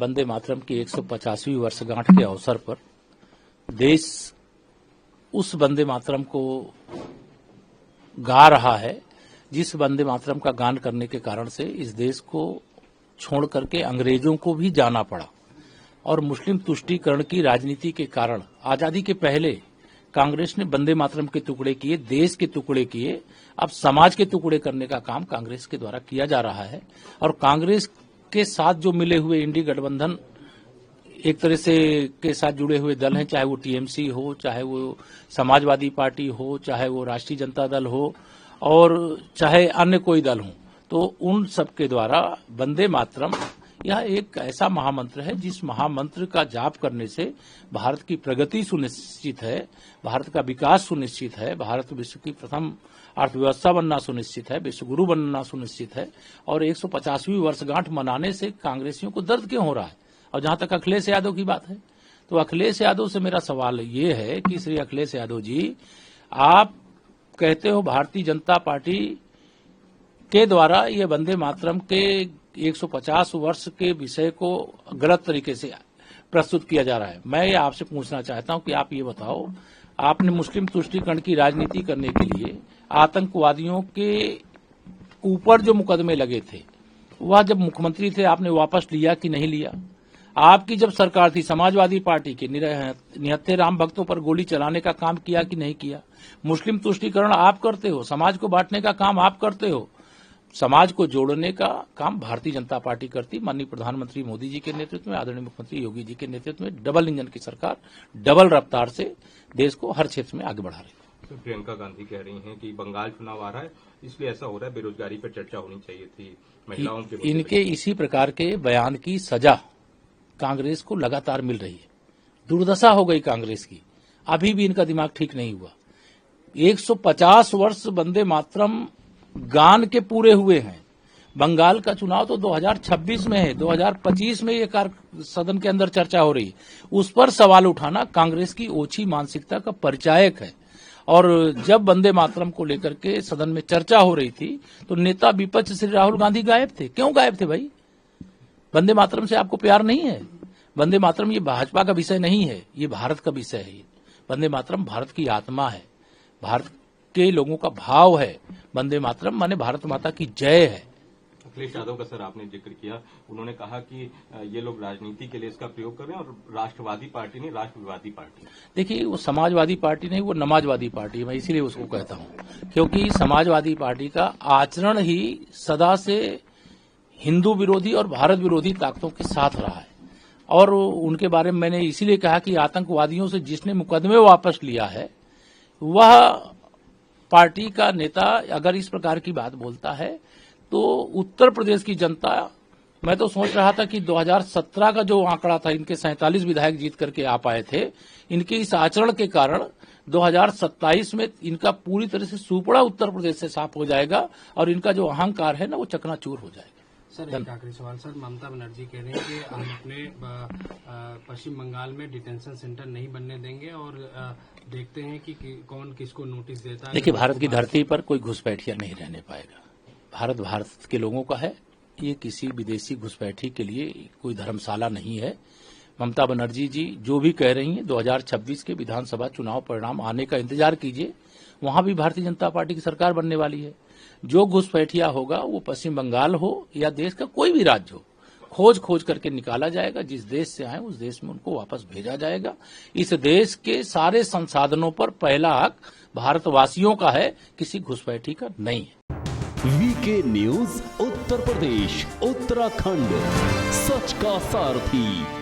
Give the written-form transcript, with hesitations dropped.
वंदे मातरम की 150वीं वर्षगांठ के अवसर पर देश उस वंदे मातरम को गा रहा है जिस वंदे मातरम का गान करने के कारण से इस देश को छोड़ करके अंग्रेजों को भी जाना पड़ा और मुस्लिम तुष्टीकरण की राजनीति के कारण आजादी के पहले कांग्रेस ने वंदे मातरम के टुकड़े किए, देश के टुकड़े किए। अब समाज के टुकड़े करने का काम कांग्रेस के द्वारा किया जा रहा है और कांग्रेस के साथ जो मिले हुए इंडी गठबंधन एक तरह से के साथ जुड़े हुए दल हैं, चाहे वो टीएमसी हो, चाहे वो समाजवादी पार्टी हो, चाहे वो राष्ट्रीय जनता दल हो और चाहे अन्य कोई दल हो, तो उन सब के द्वारा वंदे मातरम यह एक ऐसा महामंत्र है जिस महामंत्र का जाप करने से भारत की प्रगति सुनिश्चित है, भारत का विकास सुनिश्चित है, भारत विश्व की प्रथम अर्थव्यवस्था बनना सुनिश्चित है, विश्व गुरु बनना सुनिश्चित है। और 150वीं वर्षगांठ मनाने से कांग्रेसियों को दर्द क्यों हो रहा है? और जहां तक अखिलेश यादव की बात है, तो अखिलेश यादव से मेरा सवाल ये है कि श्री अखिलेश यादव जी, आप कहते हो भारतीय जनता पार्टी के द्वारा ये वंदे मातरम के 150 वर्ष के विषय को गलत तरीके से प्रस्तुत किया जा रहा है। मैं ये आपसे पूछना चाहता हूं कि आप ये बताओ, आपने मुस्लिम तुष्टीकरण की राजनीति करने के लिए आतंकवादियों के ऊपर जो मुकदमे लगे थे, वह जब मुख्यमंत्री थे आपने वापस लिया कि नहीं लिया? आपकी जब सरकार थी, समाजवादी पार्टी के निहत्थे राम भक्तों पर गोली चलाने का काम किया कि नहीं किया? मुस्लिम तुष्टीकरण आप करते हो, समाज को बांटने का काम आप करते हो, समाज को जोड़ने का काम भारतीय जनता पार्टी करती। माननीय प्रधानमंत्री मोदी जी के नेतृत्व में, आदरणीय मुख्यमंत्री योगी जी के नेतृत्व में डबल इंजन की सरकार डबल रफ्तार से देश को हर क्षेत्र में आगे बढ़ा रही है। तो प्रियंका गांधी कह रही हैं कि बंगाल चुनाव आ रहा है, इसलिए ऐसा हो रहा है, बेरोजगारी पर चर्चा होनी चाहिए थी महिलाओं के। इनके इसी प्रकार के बयान की सजा कांग्रेस को लगातार मिल रही है। दुर्दशा हो गई कांग्रेस की, अभी भी इनका दिमाग ठीक नहीं हुआ। 150 वर्ष वंदे मातरम गान के पूरे हुए हैं। बंगाल का चुनाव तो 2026 में है, 2025 में ये सदन के अंदर चर्चा हो रही है। उस पर सवाल उठाना कांग्रेस की ओछी मानसिकता का परिचायक है। और जब वंदे मातरम को लेकर के सदन में चर्चा हो रही थी तो नेता विपक्ष श्री राहुल गांधी गायब थे। क्यों गायब थे भाई? वंदे मातरम से आपको प्यार नहीं है? वंदे मातरम ये भाजपा का विषय नहीं है, ये भारत का विषय है। वंदे मातरम भारत की आत्मा है, भारत के लोगों का भाव है। वंदे मातरम माने भारत माता की जय है। अखिलेश यादव का सर आपने जिक्र किया, उन्होंने कहा कि ये लोग राजनीति के लिए इसका प्रयोग कर रहे हैं और राष्ट्रवादी पार्टी नहीं, राष्ट्रवादी पार्टी। देखिए, वो समाजवादी पार्टी नहीं, वो नमाजवादी पार्टी है। मैं इसीलिए उसको कहता हूं क्योंकि समाजवादी पार्टी का आचरण ही सदा से हिंदू विरोधी और भारत विरोधी ताकतों के साथ रहा है। और उनके बारे में मैंने इसीलिए कहा कि आतंकवादियों से जिसने मुकदमे वापस लिया है, वह पार्टी का नेता अगर इस प्रकार की बात बोलता है तो उत्तर प्रदेश की जनता, मैं तो सोच रहा था कि 2017 का जो आंकड़ा था, इनके 47 विधायक जीत करके आ पाए थे, इनके इस आचरण के कारण 2027 में इनका पूरी तरह से सुपड़ा उत्तर प्रदेश से साफ हो जाएगा और इनका जो अहंकार है ना, वो चकनाचूर हो जाएगा। सर, एक आखिरी सवाल सर, ममता बनर्जी कह रहे हैं कि हम अपने पश्चिम बंगाल में डिटेंशन सेंटर नहीं बनने देंगे और देखते हैं कि कौन किसको नोटिस देता है। देखिए, भारत की धरती पर कोई घुसपैठिया नहीं रहने पाएगा। भारत के लोगों का है, ये किसी विदेशी घुसपैठी के लिए कोई धर्मशाला नहीं है। ममता बनर्जी जी जो भी कह रही हैं, 2026 के विधानसभा चुनाव परिणाम आने का इंतजार कीजिए, वहां भी भारतीय जनता पार्टी की सरकार बनने वाली है। जो घुसपैठिया होगा वो पश्चिम बंगाल हो या देश का कोई भी राज्य हो, खोज करके निकाला जाएगा। जिस देश से आए उस देश में उनको वापस भेजा जाएगा। इस देश के सारे संसाधनों पर पहला हक भारतवासियों का है, किसी घुसपैठी का नहीं है। वीके न्यूज उत्तर प्रदेश, उत्तराखंड, सच का सारथी।